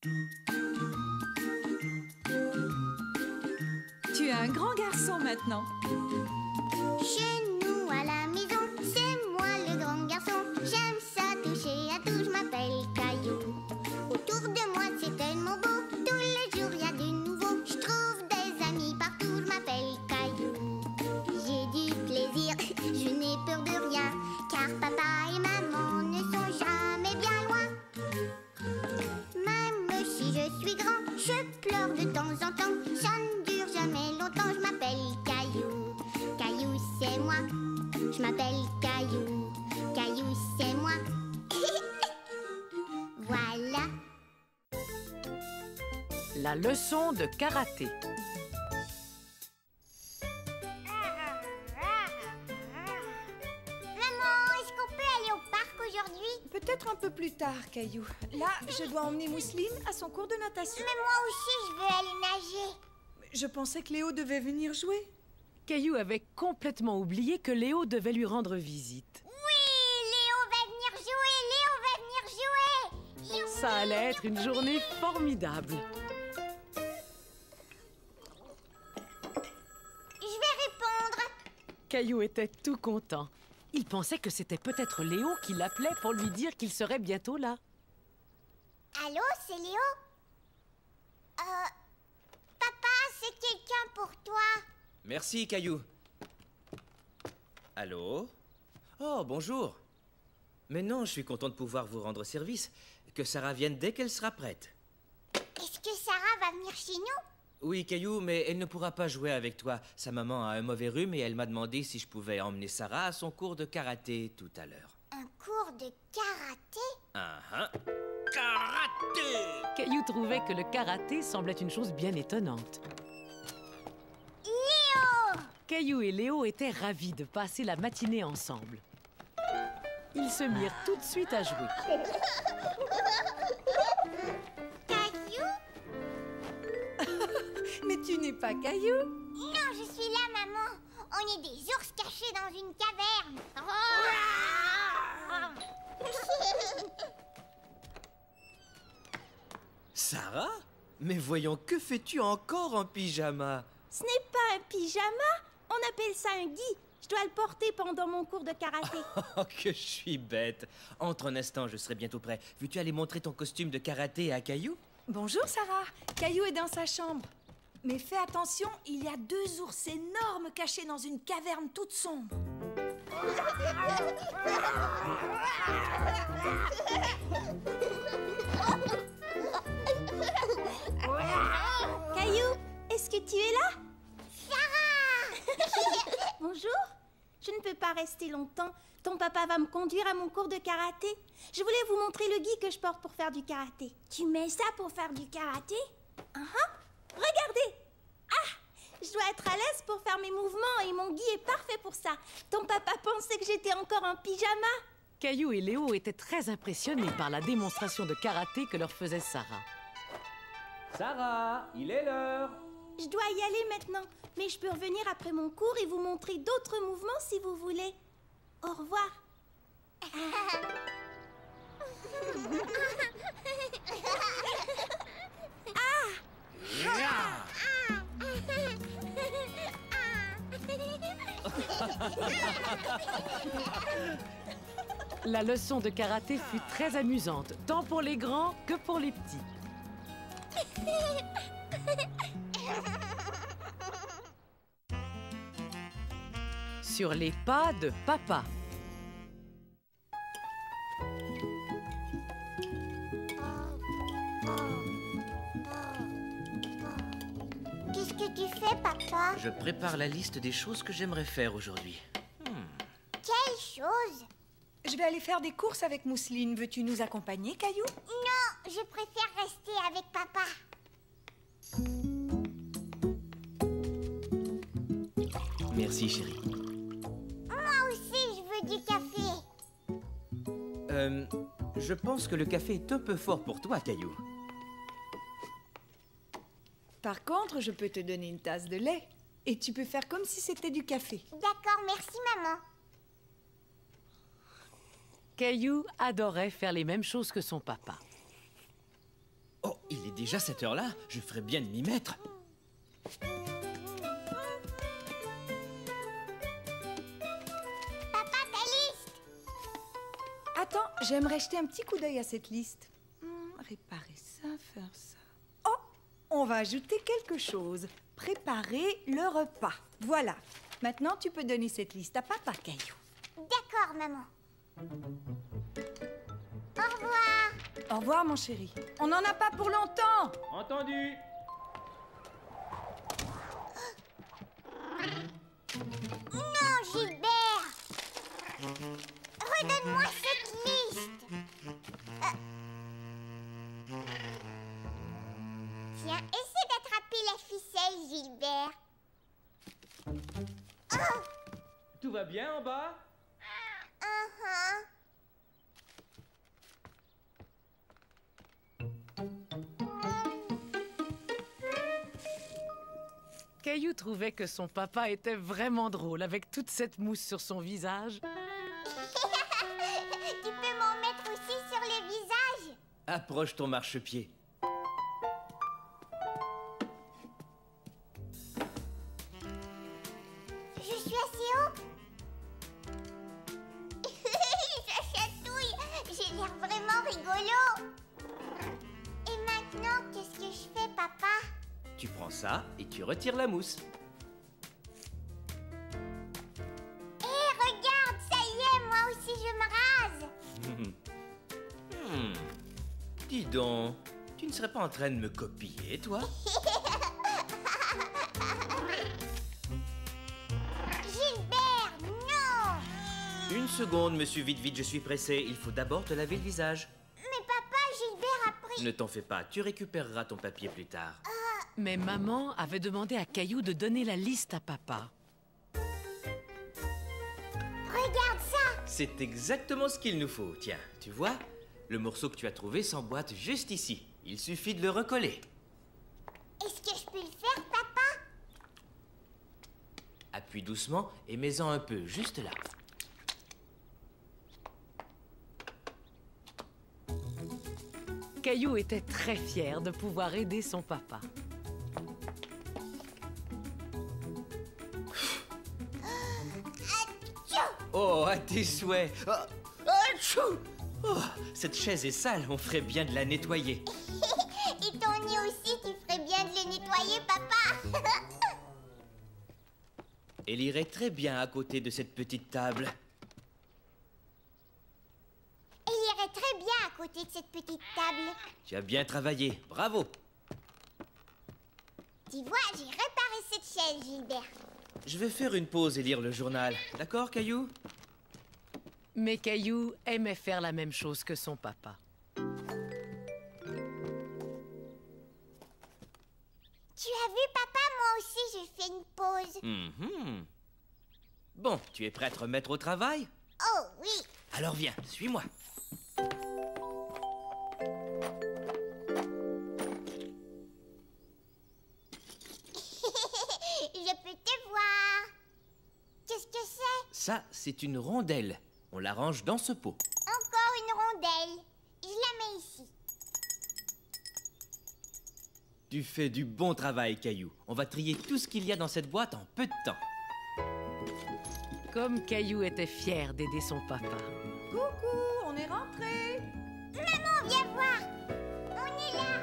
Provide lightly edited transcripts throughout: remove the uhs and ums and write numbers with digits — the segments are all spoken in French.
Tu es un grand garçon maintenant. Chez nous à la maison, c'est moi le grand garçon. J'aime ça toucher à tout, je m'appelle Caillou. Autour de moi c'est tellement beau, tous les jours il y a du nouveau. Je trouve des amis partout, je m'appelle Caillou. J'ai du plaisir, je n'ai peur de rien, car papa et maman ne sont jamais bien loin. Même si je suis grand, je pleure de temps en temps. Ça ne dure jamais longtemps, je m'appelle Caillou. Caillou c'est moi, je m'appelle Caillou. Caillou c'est moi. Voilà. La leçon de karaté. Maman, est-ce qu'on peut aller au parc aujourd'hui? Peut-être un peu plus tard, Caillou. Là, je dois emmener Mousseline à son cours de natation. Mais moi aussi, je veux aller nager. Je pensais que Léo devait venir jouer. Caillou avait complètement oublié que Léo devait lui rendre visite. Oui, Léo va venir jouer, Léo va venir jouer. Ça allait être une journée formidable. Je vais répondre. Caillou était tout content. Il pensait que c'était peut-être Léo qui l'appelait pour lui dire qu'il serait bientôt là. Allô, c'est Léo? Papa, c'est quelqu'un pour toi. Merci, Caillou. Allô? Oh, bonjour. Mais non, je suis content de pouvoir vous rendre service. Que Sarah vienne dès qu'elle sera prête. Est-ce que Sarah va venir chez nous? Oui, Caillou, mais elle ne pourra pas jouer avec toi. Sa maman a un mauvais rhume et elle m'a demandé si je pouvais emmener Sarah à son cours de karaté tout à l'heure. Un cours de karaté? Ah ah. Karaté! Caillou trouvait que le karaté semblait une chose bien étonnante. Léo! Caillou et Léo étaient ravis de passer la matinée ensemble. Ils se mirent tout de suite à jouer. Caillou? Mais tu n'es pas Caillou. Non, je suis là, maman. On est des ours cachés dans une caverne. Sarah? Mais voyons, que fais-tu encore en pyjama? Ce n'est pas un pyjama, on appelle ça un gi. Je dois le porter pendant mon cours de karaté. Oh, que je suis bête. Entre un instant, je serai bientôt prêt. Veux-tu aller montrer ton costume de karaté à Caillou? Bonjour, Sarah. Caillou est dans sa chambre. Mais fais attention, il y a 2 ours énormes cachés dans une caverne toute sombre. Caillou, est-ce que tu es là? Sarah! Bonjour. Je ne peux pas rester longtemps. Ton papa va me conduire à mon cours de karaté. Je voulais vous montrer le gi que je porte pour faire du karaté. Tu mets ça pour faire du karaté? Regardez! Ah! Je dois être à l'aise pour faire mes mouvements et mon gi est parfait pour ça. Ton papa pensait que j'étais encore en pyjama. Caillou et Léo étaient très impressionnés par la démonstration de karaté que leur faisait Sarah. Sarah, il est l'heure. Je dois y aller maintenant, mais je peux revenir après mon cours et vous montrer d'autres mouvements si vous voulez. Au revoir. La leçon de karaté fut très amusante, tant pour les grands que pour les petits. Sur les pas de papa. Qu'est-ce que tu fais, papa? Je prépare la liste des choses que j'aimerais faire aujourd'hui. Quelle chose? Je vais aller faire des courses avec Mousseline. Veux-tu nous accompagner, Caillou? Non, je préfère rester avec papa. Merci, chérie. Moi aussi, je veux du café. Je pense que le café est un peu fort pour toi, Caillou. Par contre, je peux te donner une tasse de lait. Et tu peux faire comme si c'était du café. D'accord, merci, maman. Caillou adorait faire les mêmes choses que son papa. Oh, il déjà cette heure-là, je ferais bien de m'y mettre. Papa, ta liste. Attends, j'aimerais jeter un petit coup d'œil à cette liste. Réparer ça, faire ça... Oh, on va ajouter quelque chose. Préparer le repas. Voilà. Maintenant, tu peux donner cette liste à papa, Caillou. D'accord, maman. Au revoir. Au revoir, mon chéri. On n'en a pas pour longtemps. Entendu. Non, Gilbert. Redonne-moi cette liste. Tiens, essaie d'attraper la ficelle, Gilbert. Tout va bien en bas? Uh-huh. Caillou trouvait que son papa était vraiment drôle avec toute cette mousse sur son visage. Tu peux m'en mettre aussi sur le visage? Approche ton marchepied. Je suis assez haut. Ça chatouille. J'ai l'air vraiment rigolo. Et maintenant, qu'est-ce que je fais, papa? Tu prends ça et tu retires la mousse. Hé, regarde, ça y est, moi aussi je me rase. Dis donc, tu ne serais pas en train de me copier, toi? Gilbert, non. Une seconde, monsieur, vite, vite, je suis pressé. Il faut d'abord te laver le visage. Mais papa, Gilbert a pris... Ne t'en fais pas, tu récupéreras ton papier plus tard. Mais maman avait demandé à Caillou de donner la liste à papa. Regarde ça. C'est exactement ce qu'il nous faut. Tiens, tu vois? Le morceau que tu as trouvé s'emboîte juste ici. Il suffit de le recoller. Est-ce que je peux le faire, papa? Appuie doucement et mets-en un peu, juste là. Caillou était très fier de pouvoir aider son papa. Oh, à tes souhaits. Oh, atchou! Oh, cette chaise est sale, on ferait bien de la nettoyer. Et ton nez aussi, tu ferais bien de le nettoyer, papa. Elle irait très bien à côté de cette petite table. Elle irait très bien à côté de cette petite table. Tu as bien travaillé, bravo. Tu vois, j'ai réparé cette chaise, Gilbert. Je vais faire une pause et lire le journal. D'accord, Caillou? Mais Caillou aimait faire la même chose que son papa. Tu as vu, papa, moi aussi, j'ai fait une pause. Mhm. Bon, tu es prêt à te remettre au travail? Oh, oui. Alors viens, suis-moi. Je peux te voir. Qu'est-ce que c'est? Ça, c'est une rondelle. On la range dans ce pot. Encore une rondelle. Je la mets ici. Tu fais du bon travail, Caillou. On va trier tout ce qu'il y a dans cette boîte en peu de temps. Comme Caillou était fier d'aider son papa. Coucou, on est rentrés. Maman, viens voir. On est là.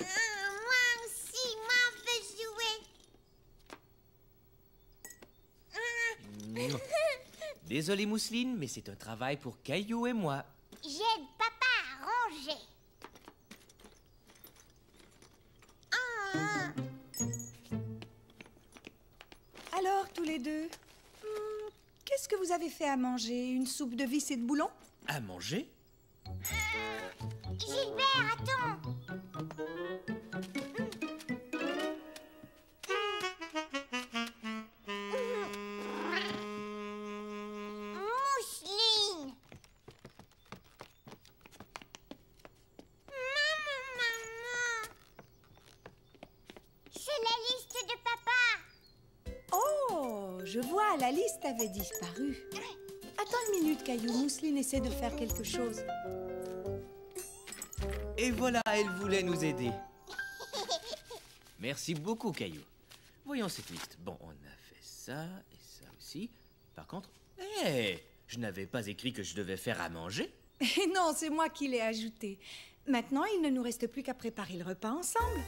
Moi aussi, moi, veux jouer. Désolé, Mousseline, mais c'est un travail pour Caillou et moi. J'aide papa à ranger. Alors, tous les deux, qu'est-ce que vous avez fait à manger? Une soupe de vis et de boulons? À manger? Gilbert, attends. Mousseline. Maman. C'est la liste de papa. Oh, je vois, la liste avait disparu. Attends une minute, Caillou. Mousseline essaie de faire quelque chose. Et voilà, elle voulait nous aider. Merci beaucoup, Caillou. Voyons cette liste. Bon, on a fait ça et ça aussi. Par contre, je n'avais pas écrit que je devais faire à manger. Et non, c'est moi qui l'ai ajouté. Maintenant, il ne nous reste plus qu'à préparer le repas ensemble.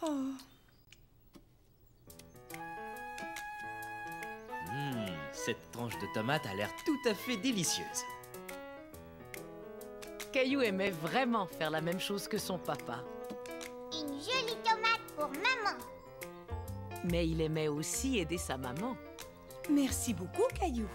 Oh. Cette tranche de tomate a l'air tout à fait délicieuse. Caillou aimait vraiment faire la même chose que son papa. Une jolie tomate pour maman. Mais il aimait aussi aider sa maman. Merci beaucoup, Caillou.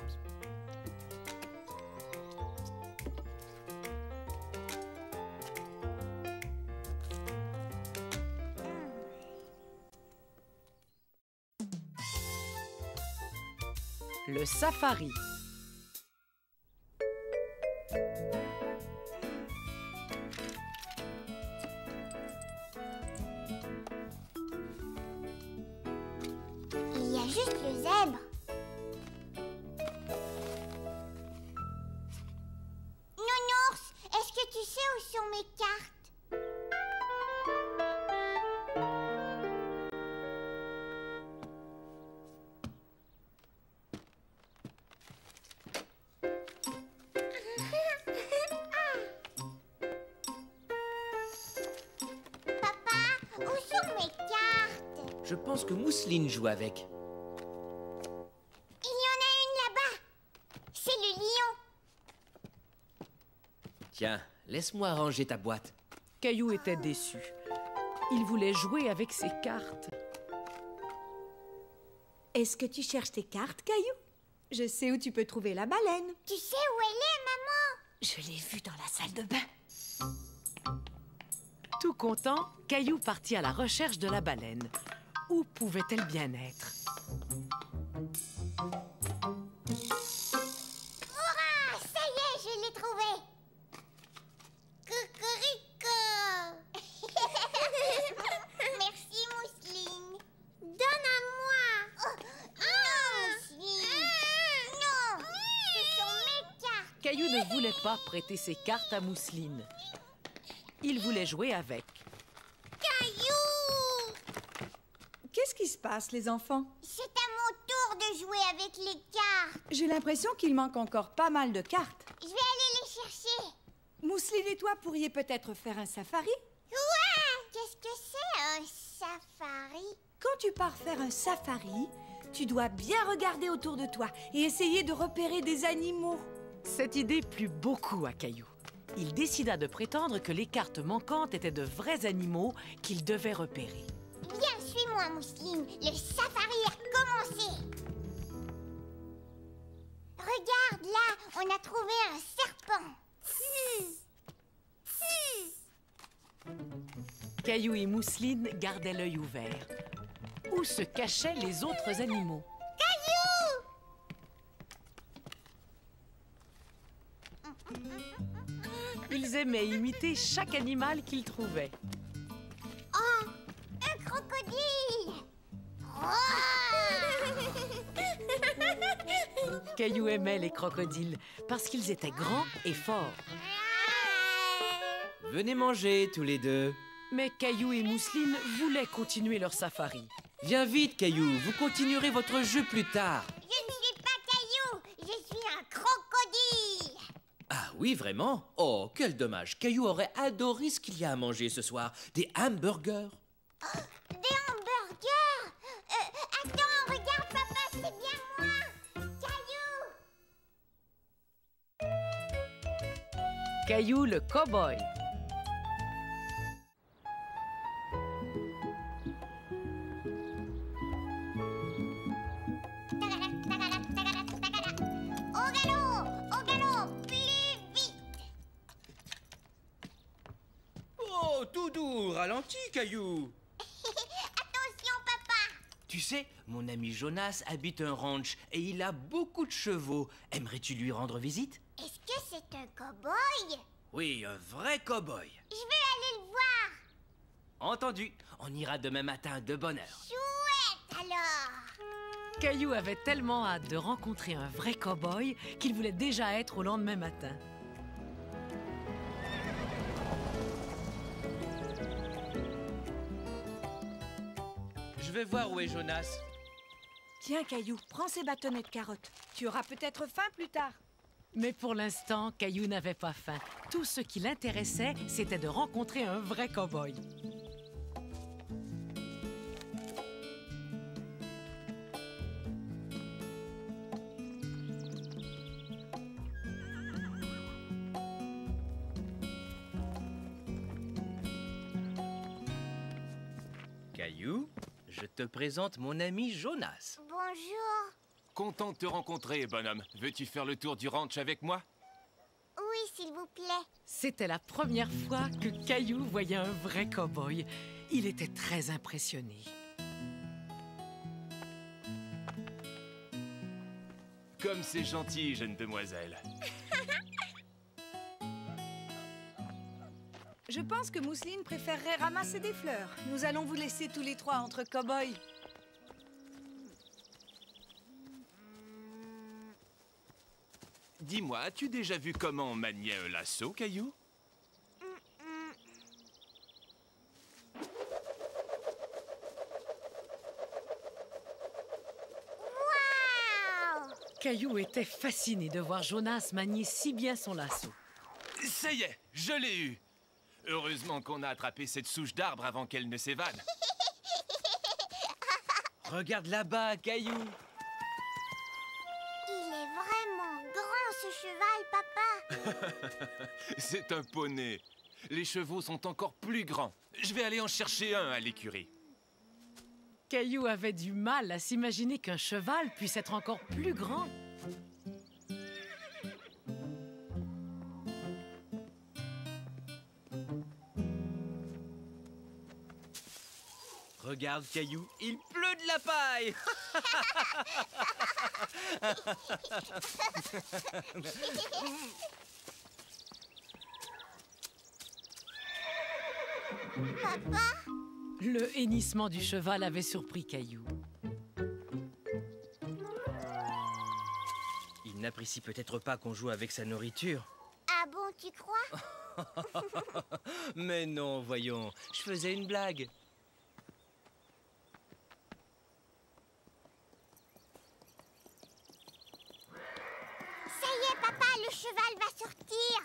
Le safari. Il y a juste le zèbre. Nounours, est-ce que tu sais où sont mes cartes? Où sont mes cartes? Je pense que Mousseline joue avec. Il y en a une là-bas. C'est le lion. Tiens, laisse-moi ranger ta boîte. Caillou était déçu. Il voulait jouer avec ses cartes. Est-ce que tu cherches tes cartes, Caillou? Je sais où tu peux trouver la baleine. Tu sais où elle est, maman? Je l'ai vue dans la salle de bain. Tout content, Caillou partit à la recherche de la baleine. Où pouvait-elle bien être? Hurrah! Ça y est, je l'ai trouvée. Cocorico. Merci, Mousseline. Donne à moi. Non, Mousseline. Non, ce sont mes cartes. Caillou ne voulait pas prêter ses cartes à Mousseline. Il voulait jouer avec. Caillou! Qu'est-ce qui se passe, les enfants? C'est à mon tour de jouer avec les cartes. J'ai l'impression qu'il manque encore pas mal de cartes. Je vais aller les chercher. Mousseline et toi pourriez peut-être faire un safari? Ouais! Qu'est-ce que c'est un safari? Quand tu pars faire un safari, tu dois bien regarder autour de toi et essayer de repérer des animaux. Cette idée plut beaucoup à Caillou. Il décida de prétendre que les cartes manquantes étaient de vrais animaux qu'il devait repérer. Viens, suis-moi, Mousseline. Le safari a commencé. Regarde, là, on a trouvé un serpent. Caillou et Mousseline gardaient l'œil ouvert. Où se cachaient les autres animaux? Ils aimaient imiter chaque animal qu'ils trouvaient. Oh, un crocodile. Caillou aimait les crocodiles parce qu'ils étaient grands et forts. Venez manger, tous les deux. Mais Caillou et Mousseline voulaient continuer leur safari. Viens vite, Caillou. Vous continuerez votre jeu plus tard. Je ne suis pas Caillou, je suis un crocodile. Ah oui, vraiment? Oh, quel dommage. Caillou aurait adoré ce qu'il y a à manger ce soir. Des hamburgers. Des hamburgers. Attends, regarde, papa, c'est bien moi. Caillou. Caillou le cow-boy. Au galop, plus vite. Oh, tout doux, ralenti, Caillou. Attention, papa. Tu sais, mon ami Jonas habite un ranch et il a beaucoup de chevaux. Aimerais-tu lui rendre visite? Est-ce que c'est un cow-boy? Oui, un vrai cow-boy. Je vais aller le voir. Entendu. On ira demain matin de bonne heure. Chouette alors. Caillou avait tellement hâte de rencontrer un vrai cow-boy qu'il voulait déjà être au lendemain matin. Je vais voir où est Jonas. Tiens, Caillou, prends ces bâtonnets de carottes. Tu auras peut-être faim plus tard. Mais pour l'instant, Caillou n'avait pas faim. Tout ce qui l'intéressait, c'était de rencontrer un vrai cow-boy. Caillou, je te présente mon ami Jonas. Bonjour. Content de te rencontrer, bonhomme. Veux-tu faire le tour du ranch avec moi? Oui, s'il vous plaît. C'était la première fois que Caillou voyait un vrai cow-boy. Il était très impressionné. Comme c'est gentil, jeune demoiselle. Je pense que Mousseline préférerait ramasser des fleurs. Nous allons vous laisser tous les trois entre cow-boys. Dis-moi, as-tu déjà vu comment on maniait un lasso, Caillou? Waouh! Caillou était fasciné de voir Jonas manier si bien son lasso. Ça y est, je l'ai eu! Heureusement qu'on a attrapé cette souche d'arbre avant qu'elle ne s'évade. Regarde là-bas, Caillou. Il est vraiment grand, ce cheval, papa. C'est un poney. Les chevaux sont encore plus grands. Je vais aller en chercher un à l'écurie. Caillou avait du mal à s'imaginer qu'un cheval puisse être encore plus grand. Regarde, Caillou, il pleut de la paille. Papa? Le hennissement du cheval avait surpris Caillou. Il n'apprécie peut-être pas qu'on joue avec sa nourriture. Ah bon, tu crois? Mais non, voyons, je faisais une blague. Ça y est, papa, le cheval va sortir.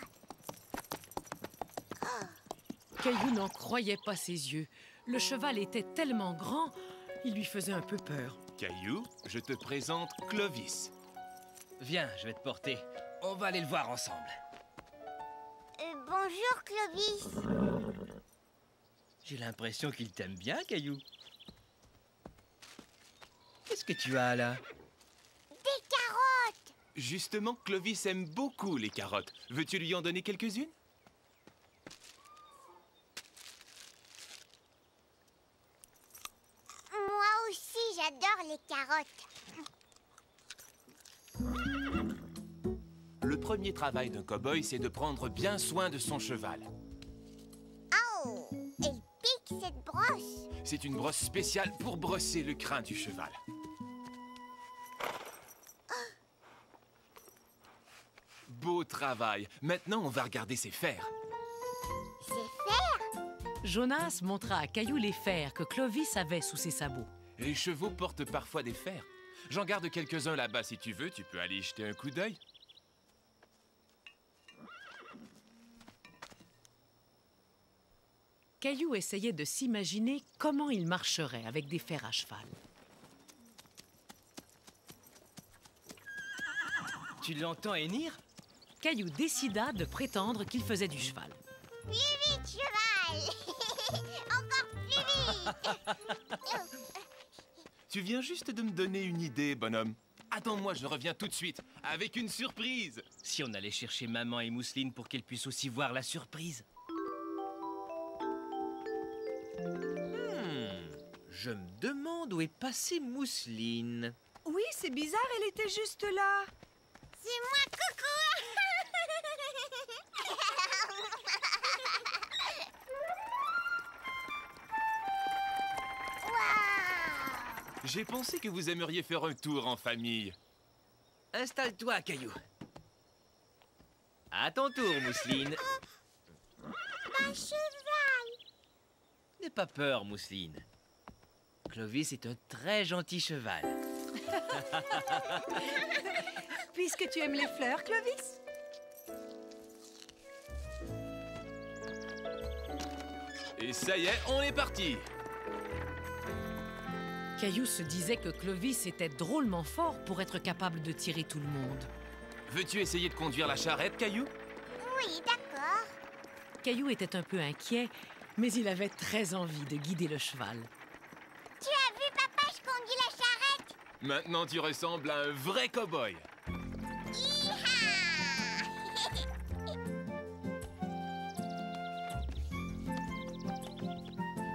Caillou n'en croyait pas ses yeux. Le cheval était tellement grand, il lui faisait un peu peur. Caillou, je te présente Clovis. Viens, je vais te porter. On va aller le voir ensemble. Bonjour, Clovis. J'ai l'impression qu'il t'aime bien, Caillou. Qu'est-ce que tu as là? Des carottes. Justement, Clovis aime beaucoup les carottes. Veux-tu lui en donner quelques-unes? Moi aussi, j'adore les carottes. Le premier travail d'un cow-boy, c'est de prendre bien soin de son cheval. Oh, elle pique cette brosse. C'est une brosse spéciale pour brosser le crin du cheval. Beau travail. Maintenant, on va regarder ses fers. C'est faire. Jonas montra à Caillou les fers que Clovis avait sous ses sabots. Les chevaux portent parfois des fers. J'en garde quelques-uns là-bas si tu veux. Tu peux aller y jeter un coup d'œil. Caillou essayait de s'imaginer comment il marcherait avec des fers à cheval. Tu l'entends hennir? Caillou décida de prétendre qu'il faisait du cheval. Plus vite, cheval. Encore plus vite. Tu viens juste de me donner une idée, bonhomme. Attends-moi, je reviens tout de suite, avec une surprise. Si on allait chercher maman et Mousseline pour qu'elles puissent aussi voir la surprise. Je me demande où est passée Mousseline. Oui, c'est bizarre, elle était juste là. C'est moi, coucou. Waouh. J'ai pensé que vous aimeriez faire un tour en famille. Installe-toi, Caillou. À ton tour, Mousseline. Un cheval. N'aie pas peur, Mousseline. Clovis est un très gentil cheval. Puisque tu aimes les fleurs, Clovis. Et ça y est, on est parti. Caillou se disait que Clovis était drôlement fort pour être capable de tirer tout le monde. Veux-tu essayer de conduire la charrette, Caillou? Oui, d'accord. Caillou était un peu inquiet, mais il avait très envie de guider le cheval. Tu as vu, papa, je conduis la charrette. Maintenant, tu ressembles à un vrai cow-boy. Hi-ha.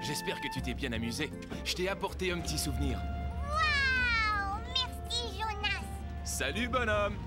J'espère que tu t'es bien amusé. Je t'ai apporté un petit souvenir. Waouh. Merci, Jonas. Salut, bonhomme!